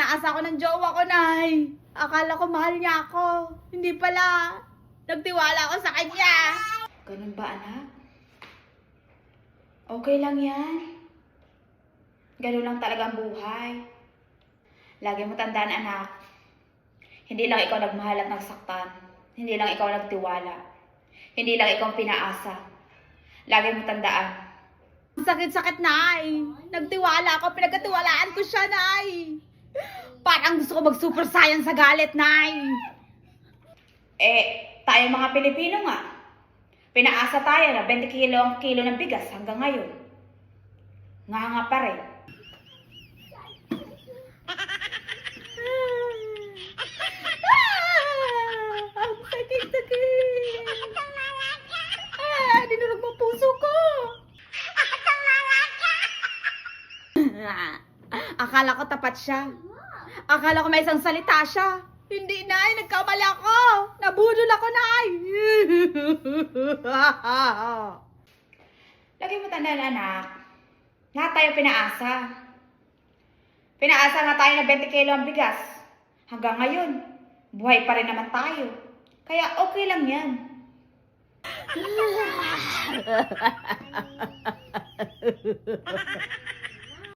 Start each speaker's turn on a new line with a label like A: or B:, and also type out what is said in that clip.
A: pinaasa ko ng jowa ko, Nay. Akala ko mahal niya ako. Hindi pala. Nagtiwala ako sa kanya.
B: Ganun ba, anak? Okay lang yan. Ganun lang talaga ang buhay. Lagi mo tandaan, anak. Hindi lang ikaw nagmahal at nagsaktan. Hindi lang ikaw nagtiwala. Hindi lang ikaw pinaasa. Lagi mo tandaan.
A: Ang sakit-sakit, Nay. Nagtiwala ako. Pinagkatiwalaan ko siya, Nay. Parang gusto ko mag-super science sa galit, Nay.
B: Tayo mga Pilipino nga. Pinaasa tayo na 20 kilo ang kilo ng bigas hanggang ngayon. Nga pa rin.
A: Ang sakit-sakit. Dinurog mo puso ko. Akala ko tapat siya. Akala ko may isang salita siya. Hindi, Nay. Nagkamali ako. Nabudol ako, Nay.
B: Lagi mo tandaan, anak. Lahat tayo pinaasa. Pinaasa na tayo na 20 kilo ang bigas. Hanggang ngayon, buhay pa rin naman tayo. Kaya okay lang yan.